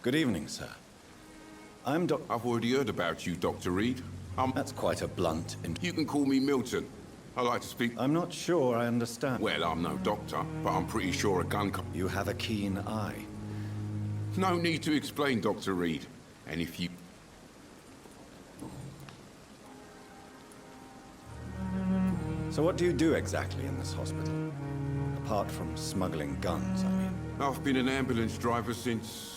Good evening, sir. I'm Doc... I've already heard about you, Dr. Reed. That's quite a blunt... You can call me Milton. I like to speak... I'm not sure I understand. Well, I'm no doctor, but I'm pretty sure a gun... You have a keen eye. No need to explain, Dr. Reed. And if you... So what do you do exactly in this hospital? Apart from smuggling guns, I mean. I've been an ambulance driver since...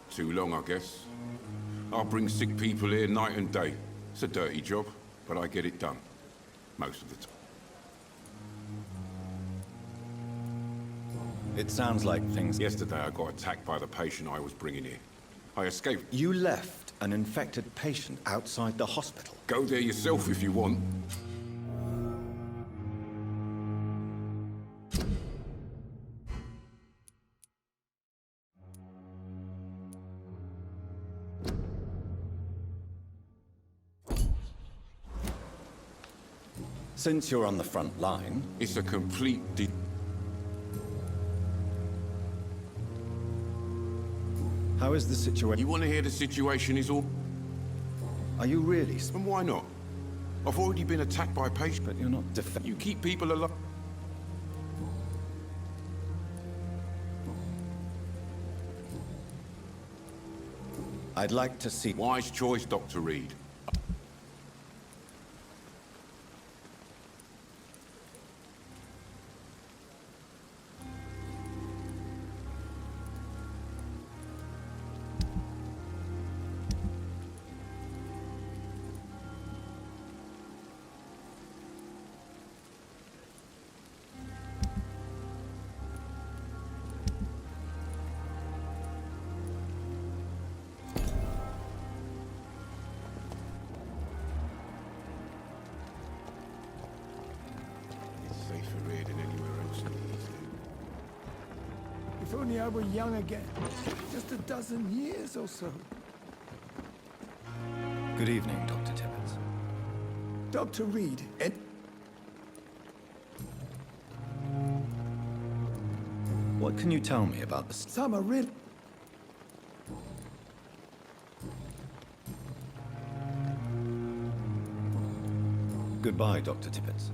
too long, I guess. I bring sick people here night and day. It's a dirty job, but I get it done. Most of the time. It sounds like things... Yesterday I got attacked by the patient I was bringing here. I escaped. You left an infected patient outside the hospital? Go there yourself if you want. Since you're on the front line... It's a complete How is the situation? You want to hear the situation is all... Are you really... And why not? I've already been attacked by a patient. But you're not You keep people alive. I'd like to see... Wise choice, Dr. Reed. Safer here than anywhere else. If only I were young again. Just a dozen years or so. Good evening, Dr. Timmons. Dr. Reed, What can you tell me about the... some are real. Goodbye, Dr. Tippett.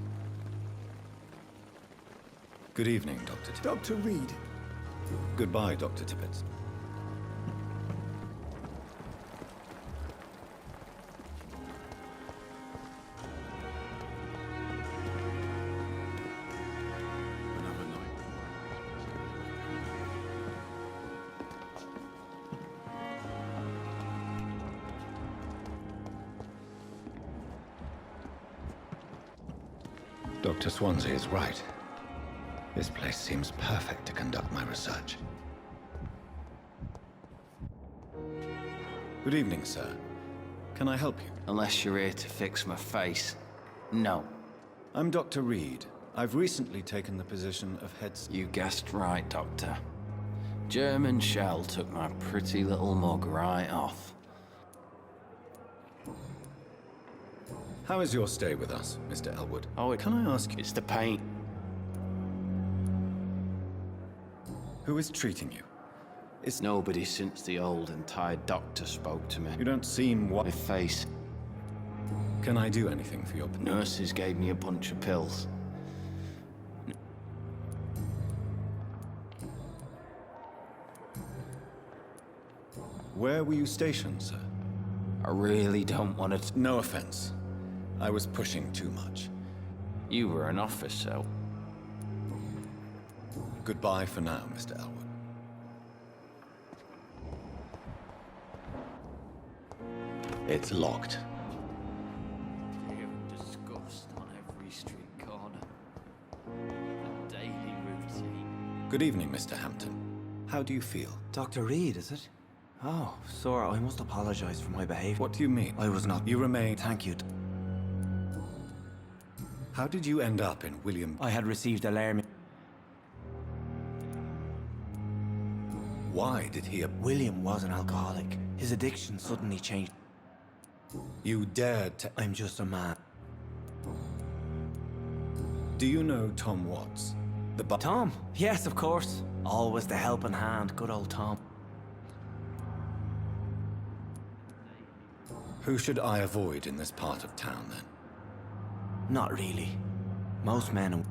Good evening, Dr. Tippett. Dr. Reed. Goodbye, Dr. Tippett. Another night. Dr. Swansea is right. This place seems perfect to conduct my research. Good evening, sir. Can I help you? Unless you're here to fix my face. No. I'm Dr. Reed. I've recently taken the position of head... You guessed right, Doctor. German shell took my pretty little mug right off. How is your stay with us, Mr. Elwood? Oh, Can I ask you... It's the pain. Who is treating you? It's nobody since the old and tired doctor spoke to me. You don't seem My face. Can I do anything for your... Nurses gave me a bunch of pills. Where were you stationed, sir? I really don't want to... No offense. I was pushing too much. You were an officer. Goodbye for now, Mr. Elwood. It's locked. Fear and disgust on every street corner. The daily routine. Good evening, Mr. Hampton. How do you feel? Dr. Reed, is it? Oh, sir, I must apologize for my behavior. What do you mean? I was not... You remain... Thank you. How did you end up in William... I had received alarming... Why did he... William was an alcoholic. His addiction suddenly changed. You dared to... I'm just a man. Do you know Tom Watts? Tom? Yes, of course. Always the helping hand, good old Tom. Who should I avoid in this part of town, then? Not really. Most men and...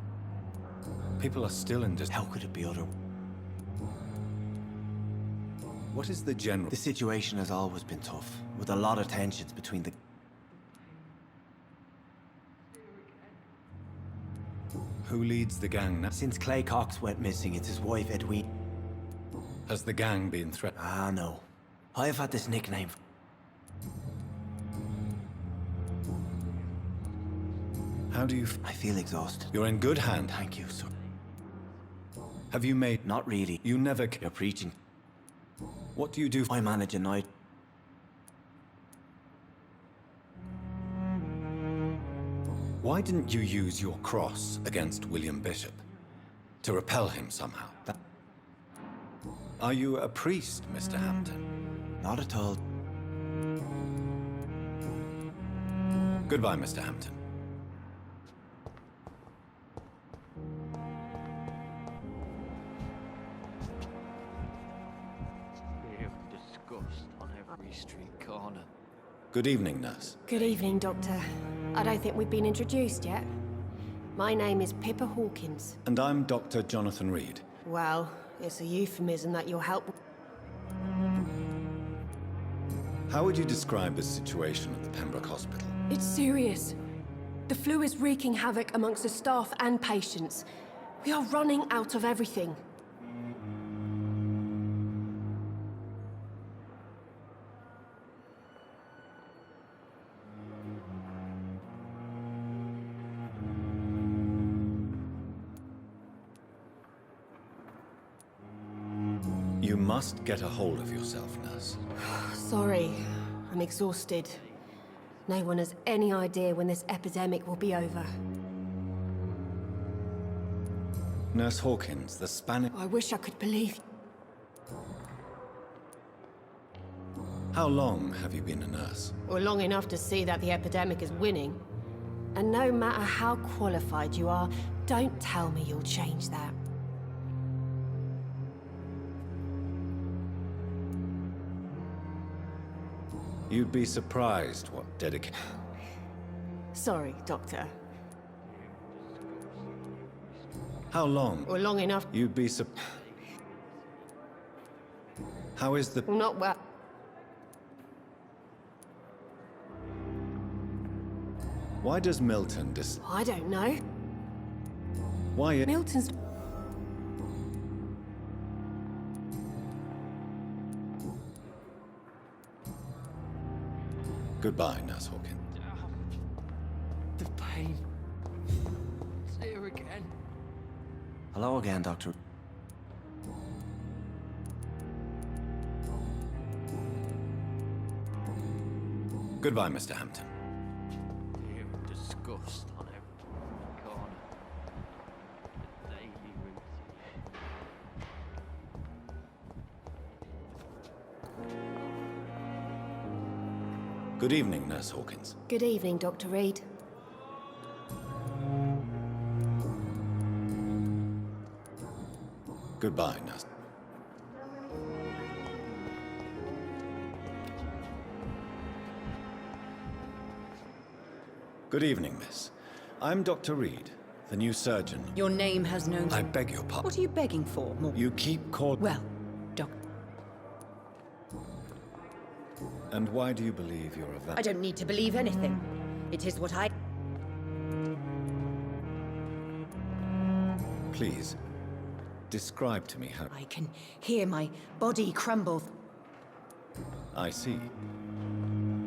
People are still in dis- How could it be other? What is the general... The situation has always been tough, with a lot of tensions between the... Who leads the gang now? Since Clay Cox went missing, it's his wife Edwina. Has the gang been threatened? Ah, no. I've had this nickname. How do you... I feel exhausted. You're in good hand. Thank you, sir. Have you made... Not really. You never... You're preaching. What do you do? I manage a night. Why didn't you use your cross against William Bishop? To repel him somehow? Are you a priest, Mr. Hampton? Not at all. Goodbye, Mr. Hampton. Disgust on every street corner. Good evening, nurse. Good evening, Doctor. I don't think we've been introduced yet. My name is Pippa Hawkins. And I'm Dr. Jonathan Reed. Well, it's a euphemism that you'll help. How would you describe the situation at the Pembroke Hospital? It's serious. The flu is wreaking havoc amongst the staff and patients. We are running out of everything. You must get a hold of yourself, nurse. Sorry, I'm exhausted. No one has any idea when this epidemic will be over. Nurse Hawkins, the Spanish... I wish I could believe. How long have you been a nurse? Or long enough to see that the epidemic is winning. And no matter how qualified you are, don't tell me you'll change that. You'd be surprised what dedication... Sorry, Doctor. How long? Or long enough. You'd be How is the... Not well. Why does Milton I don't know. Why... Milton's... Goodbye, Nurse Hawkins. The pain. It's here again. Hello again, Doctor. Goodbye, Mr. Hampton. Fear and disgust on every corner. The daily routine. Good evening, Nurse Hawkins. Good evening, Dr. Reed. Goodbye, Nurse. Good evening, miss. I'm Dr. Reed, the new surgeon. Your name has no... I beg your pardon. What are you begging for, more? You keep calling... Well, Doc... And why do you believe you're a vampire? I don't need to believe anything. It is what I... Please, describe to me how... I can hear my body crumble. I see.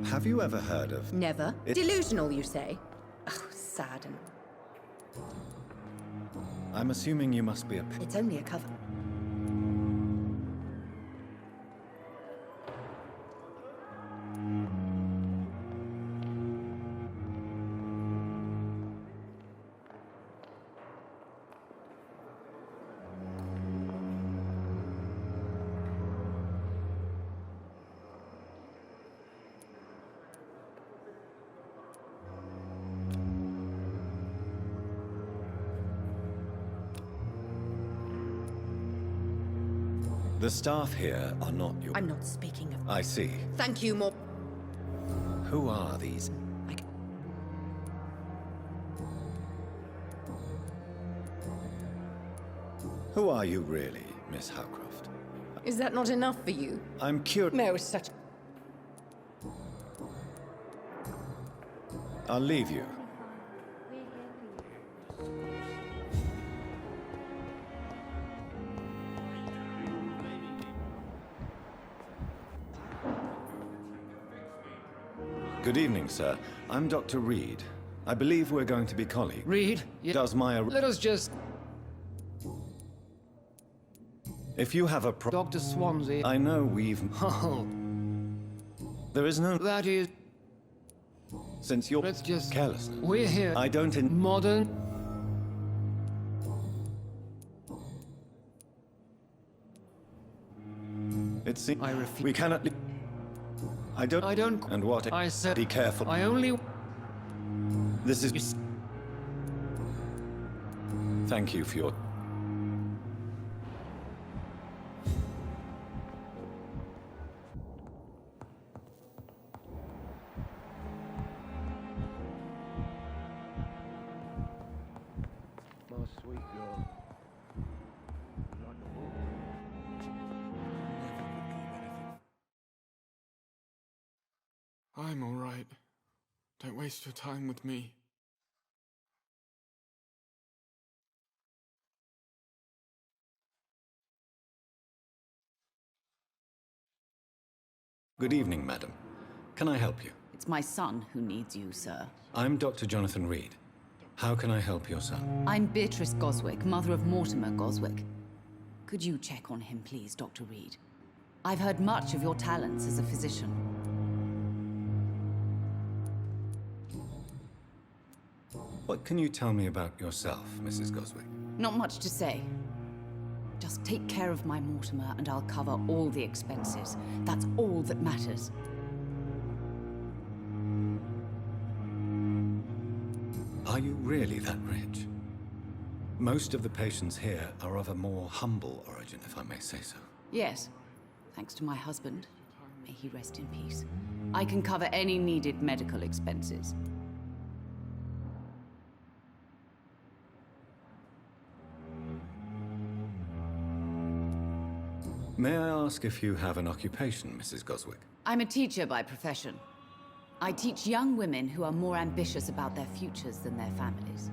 Have you ever heard of... Never. It- Delusional, you say? Oh, sad and... I'm assuming you must be a... It's only a cover. The staff here are not your... I'm not speaking of... I see. Thank you, more... Who are these? Who are you really, Miss Howcroft? Is that not enough for you? I'm curious. No, such... I'll leave you. Good evening, sir. I'm Dr. Reed. I believe we're going to be colleagues. Reed, Does my... let us just... If you have a Dr. Swansea. I know we've... Oh, There is no... that is... Since you're... Let's just... Carelessness. We're here. I don't... Modern... It seems... I refuse. We cannot... I don't... I don't... And what... I said... Be careful. I only... This is... Thank you for your... My sweet girl. I'm all right. Don't waste your time with me. Good evening, madam. Can I help you? It's my son who needs you, sir. I'm Dr. Jonathan Reed. How can I help your son? I'm Beatrice Goswick, mother of Mortimer Goswick. Could you check on him, please, Dr. Reed? I've heard much of your talents as a physician. What can you tell me about yourself, Mrs. Goswick? Not much to say. Just take care of my Mortimer and I'll cover all the expenses. That's all that matters. Are you really that rich? Most of the patients here are of a more humble origin, if I may say so. Yes, thanks to my husband. May he rest in peace. I can cover any needed medical expenses. May I ask if you have an occupation, Mrs. Goswick? I'm a teacher by profession. I teach young women who are more ambitious about their futures than their families.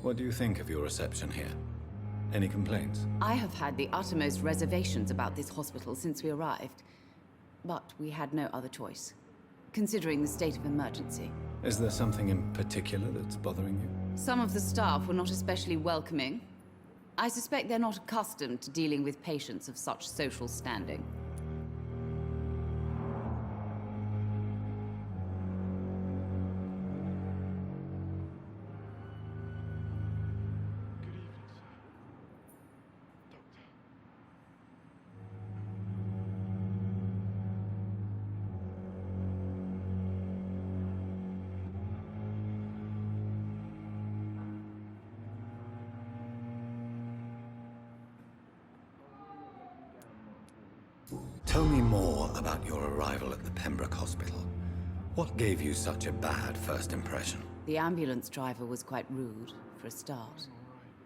What do you think of your reception here? Any complaints? I have had the uttermost reservations about this hospital since we arrived. But we had no other choice, considering the state of emergency. Is there something in particular that's bothering you? Some of the staff were not especially welcoming. I suspect they're not accustomed to dealing with patients of such social standing. Tell me more about your arrival at the Pembroke Hospital. What gave you such a bad first impression? The ambulance driver was quite rude, for a start.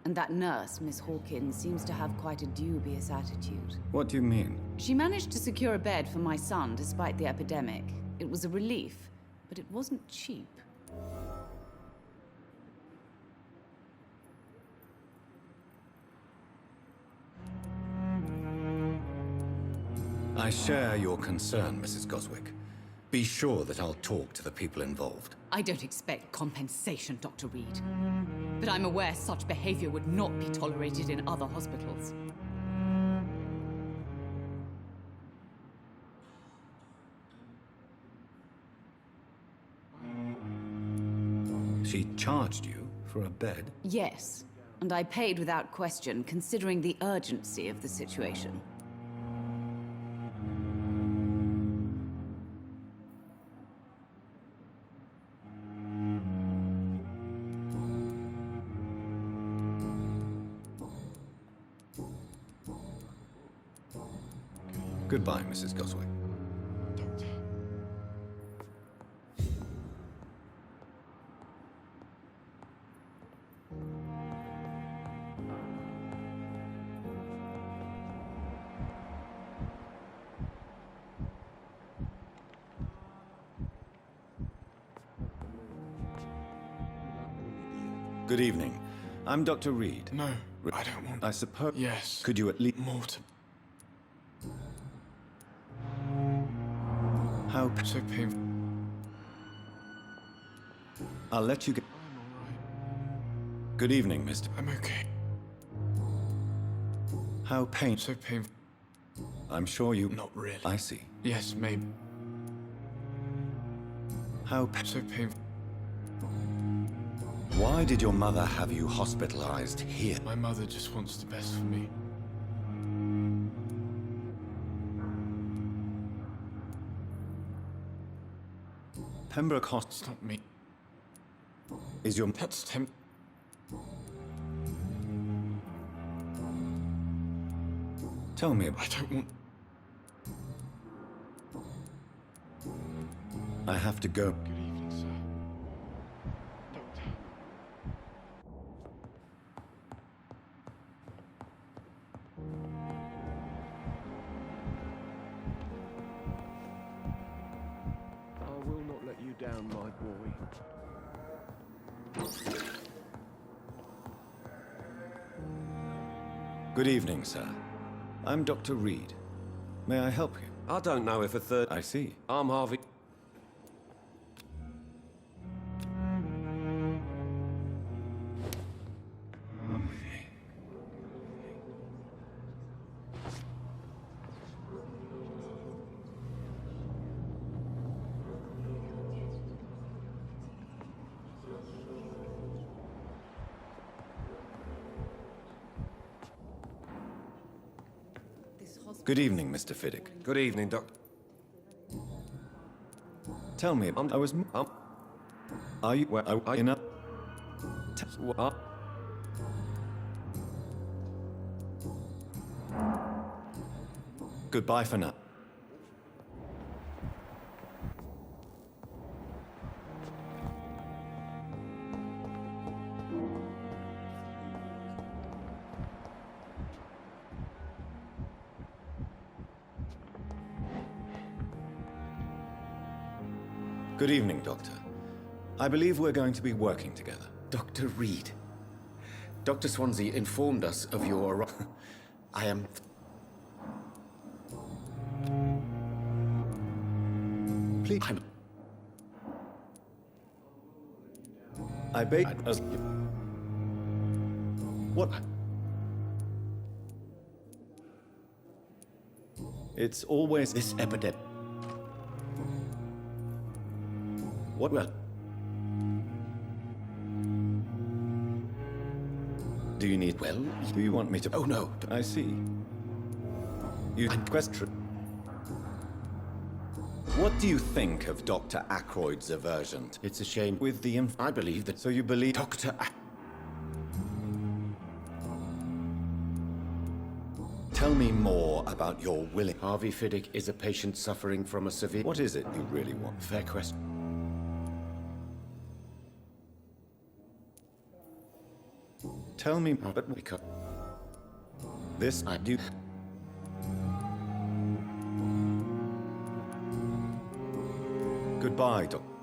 And that nurse, Miss Hawkins, seems to have quite a dubious attitude. What do you mean? She managed to secure a bed for my son despite the epidemic. It was a relief, but it wasn't cheap. I share your concern, Mrs. Goswick. Be sure that I'll talk to the people involved. I don't expect compensation, Dr. Reed. But I'm aware such behavior would not be tolerated in other hospitals. She charged you for a bed? Yes, and I paid without question, considering the urgency of the situation. Goodbye, Mrs. Goswick. Doctor. Good evening. I'm Dr. Reed. No, I don't want... I suppose... Yes. Could you at least... More to... How... So painful. I'll let you get... I'm alright. Good evening, Mr. I'm okay. How So painful. I'm sure you... Not really. I see. Yes, maybe. How... So painful. Why did your mother have you hospitalized here? My mother just wants the best for me. Pembroke It's not me. is your... That's Tim. Tell me I about... don't want... I have to go. Good evening, sir. Doctor. I will not let you down, my boy. Good evening, sir. I'm Dr. Reed. May I help you? I don't know if a third... I see. I'm Harvey. Good evening, Mr. Fiddick. Good evening, Doc. Tell me, I was... Are you... Well, I- in a... What? Goodbye for now. Good evening, Doctor. I believe we're going to be working together. Dr. Reed. Dr. Swansea informed us of your... I am... Please. I beg... What? It's always... This epidemic... What? Well... Do you need... Well... Do you want me to... Oh, no. I see. You question... What do you think of Dr. Ackroyd's aversion to... It's a shame. With the I believe that... So you believe... Dr. Tell me more about your willing... Harvey Fiddick is a patient suffering from a severe... What is it you really want? Fair question. Tell me... But... Because... This... I do... Goodbye, Doctor.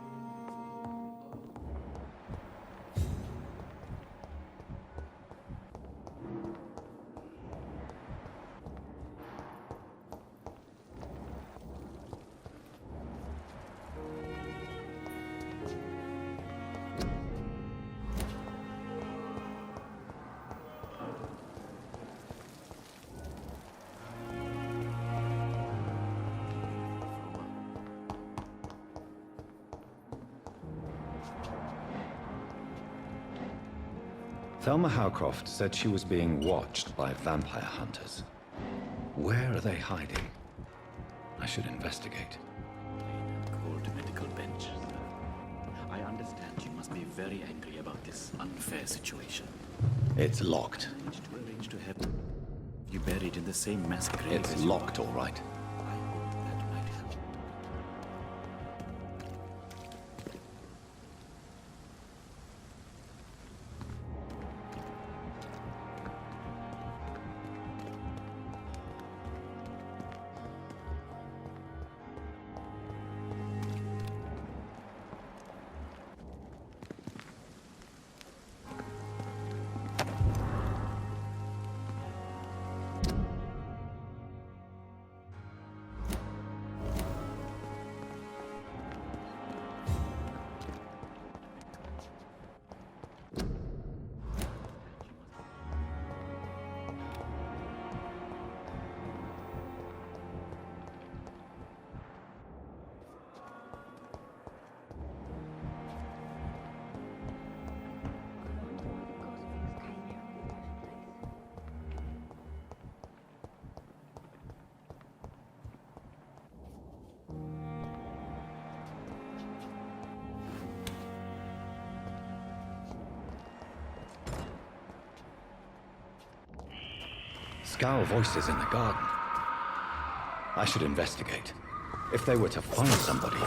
Thelma Howcroft said she was being watched by vampire hunters. Where are they hiding? I should investigate. Cold medical bench. I understand you must be very angry about this unfair situation. It's locked. To arrange to have you buried in the same mass grave. It's locked, all right. Scowl voices in the garden. I should investigate. If they were to find somebody...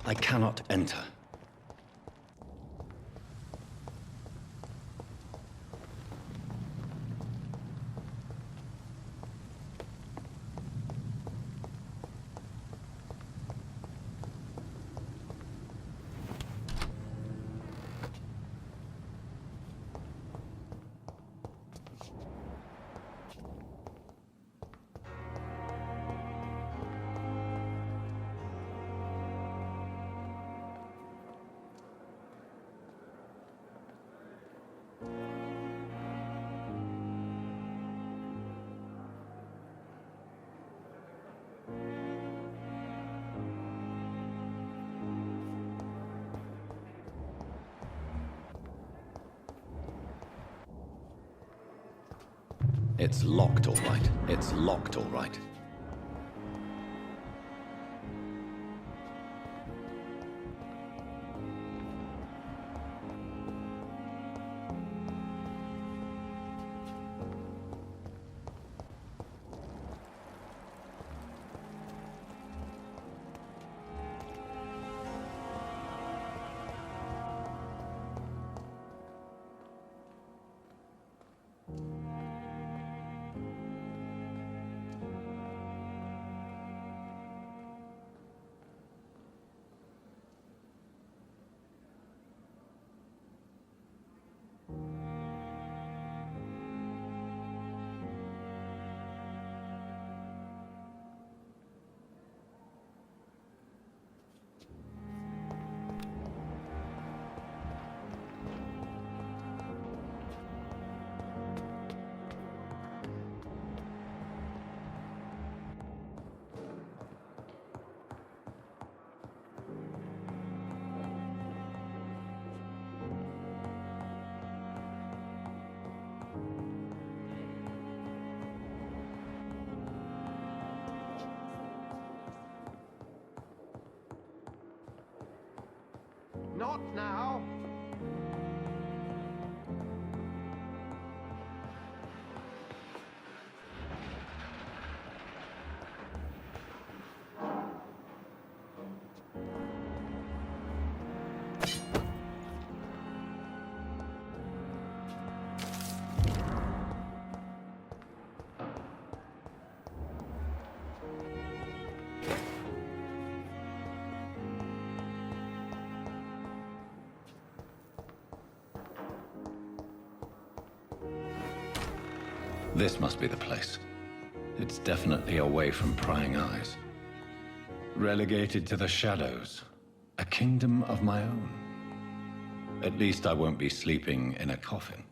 I cannot enter. It's locked, all right. It's locked, all right. Not now! This must be the place. It's definitely away from prying eyes. Relegated to the shadows. A kingdom of my own. At least I won't be sleeping in a coffin.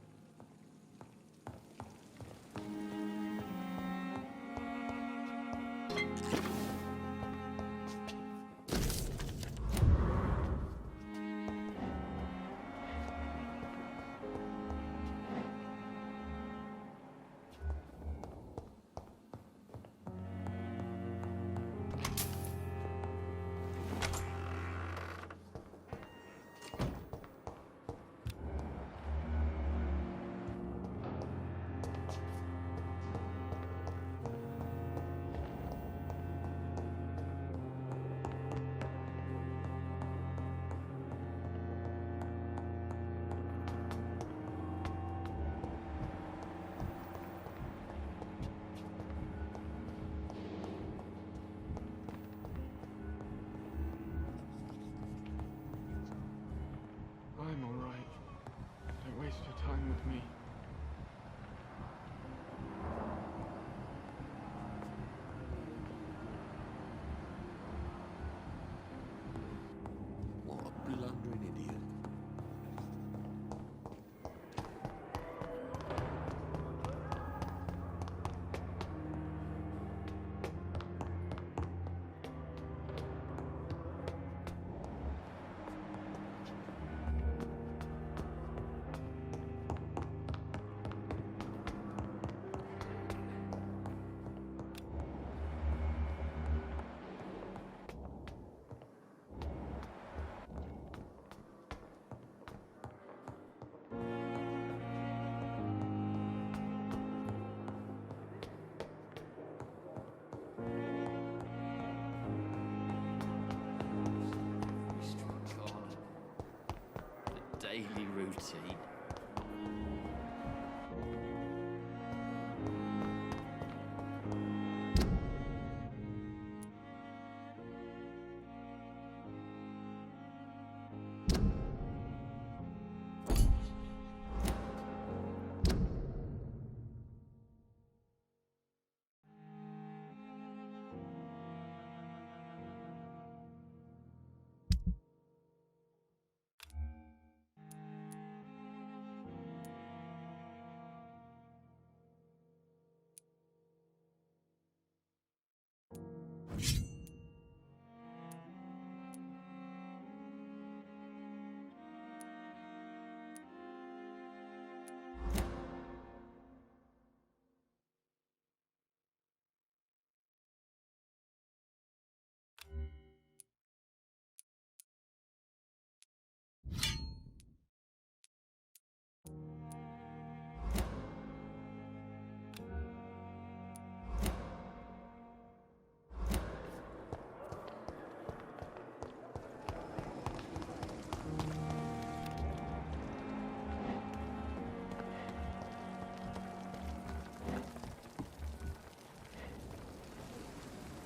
سعيد.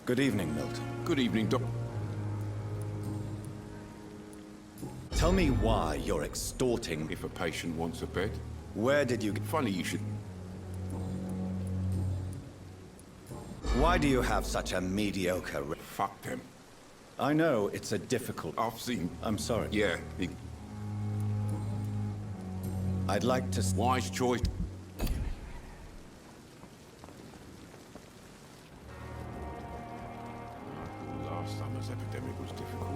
Good evening, Milton. Good evening, Doc. Tell me why you're extorting... If a patient wants a bed. Where did you get... Funny you should... Why do you have such a mediocre... Fuck them. I know it's a difficult... I've seen... I'm sorry. Yeah, I'd like to... Wise choice. Last summer's epidemic was difficult.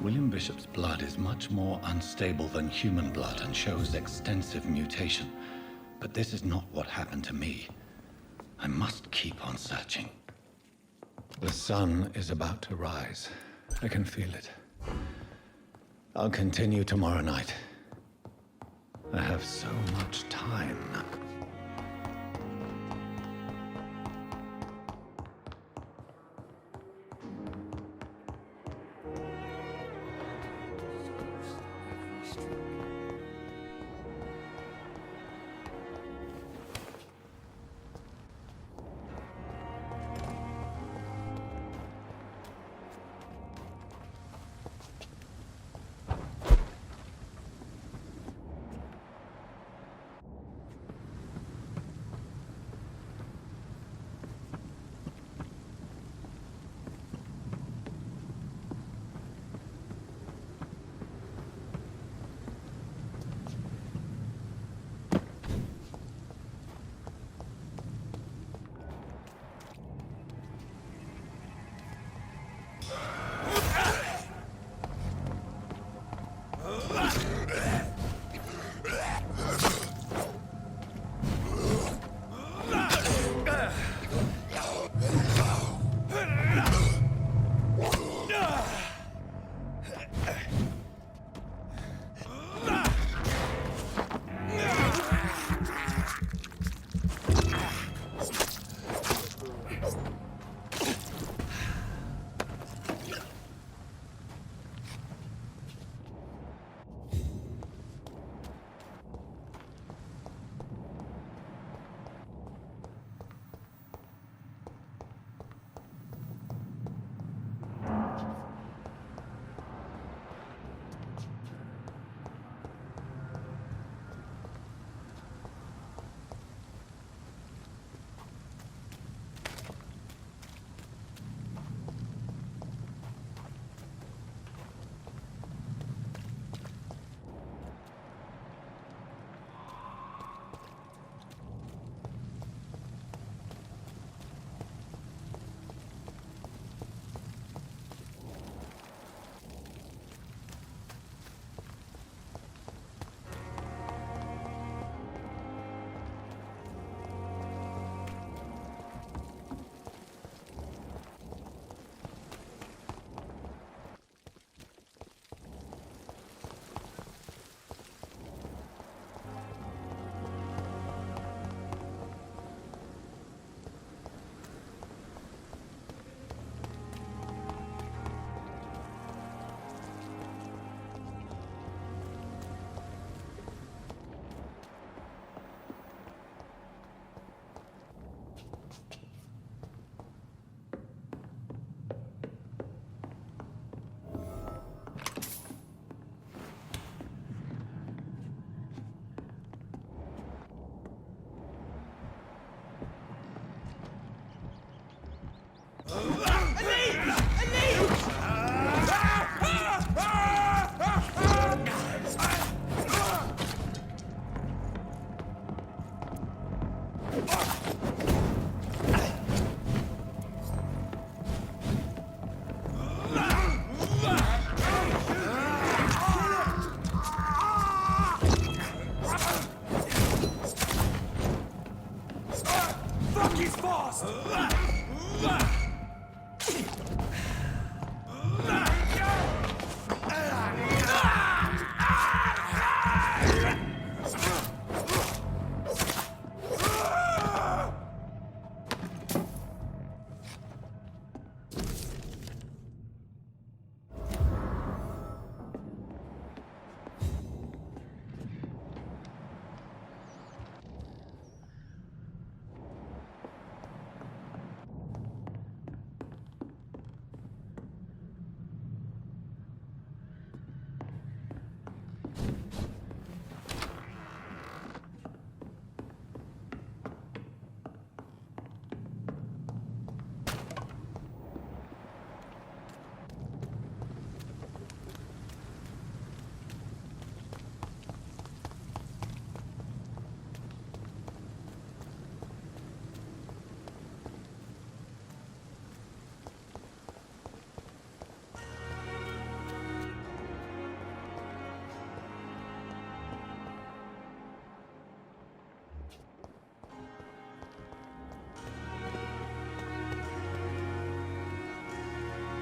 William Bishop's blood is much more unstable than human blood and shows extensive mutation. But this is not what happened to me. I must keep on searching. The sun is about to rise. I can feel it. I'll continue tomorrow night. I have so much time now.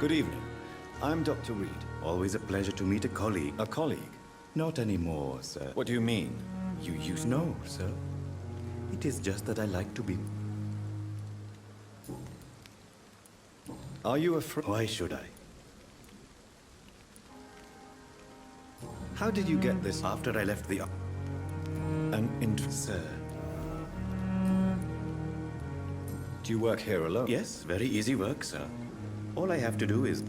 Good evening. I'm Dr. Reed. Always a pleasure to meet a colleague. A colleague? Not anymore, sir. What do you mean? You used no, sir. It is just that I like to be... Are you afraid? Why should I? How did you get this? After I left the... Sir. Do you work here alone? Yes, very easy work, sir. All I have to do is...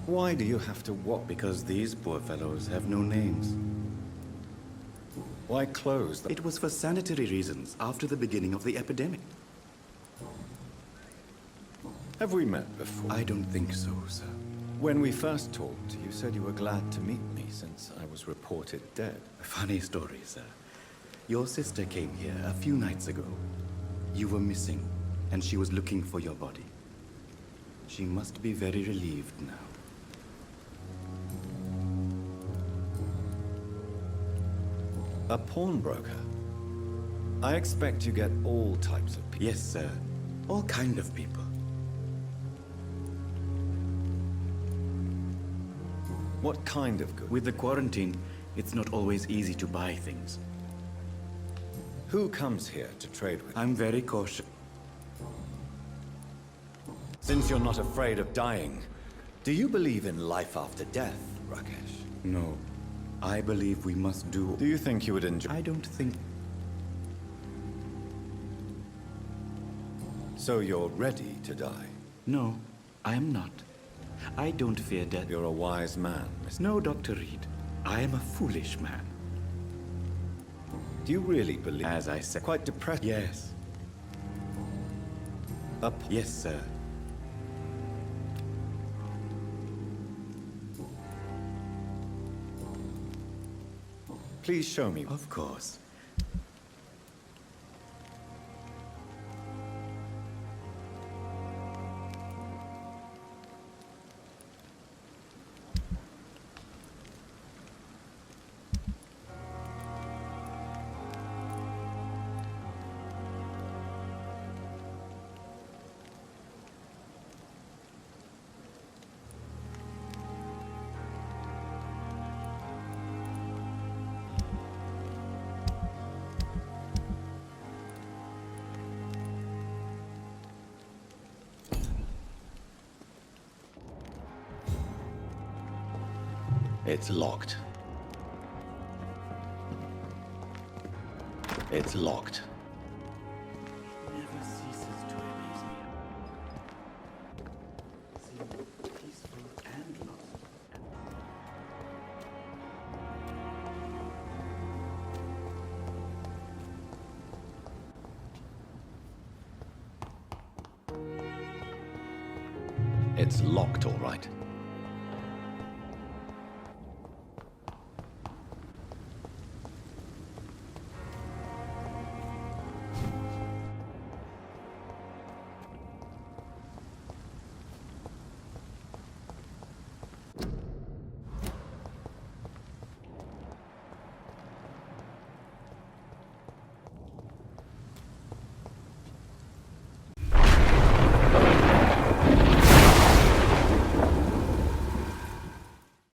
Why do you have to walk? Because these poor fellows have no names. Why close them? It was for sanitary reasons after the beginning of the epidemic. Have we met before? I don't think so, sir. When we first talked, you said you were glad to meet me since I was reported dead. A funny story, sir. Your sister came here a few nights ago. You were missing, and she was looking for your body. She must be very relieved now. A pawnbroker? I expect you get all types of people. Yes, sir. All kind of people. What kind of good? With the quarantine, it's not always easy to buy things. Who comes here to trade with? I'm very cautious. Since you're not afraid of dying, do you believe in life after death, Rakesh? No. I believe we must do... Do you think you would enjoy... I don't think... So you're ready to die? No, I am not. I don't fear death. You're a wise man, Mr. No, Dr. Reed. I am a foolish man. Do you really believe... As I said... Quite depressed? Yes. Yes, sir. Please show me. Of course. It's locked. It's locked. Never ceases to amaze me. Seems peaceful and lost. It's locked, all right.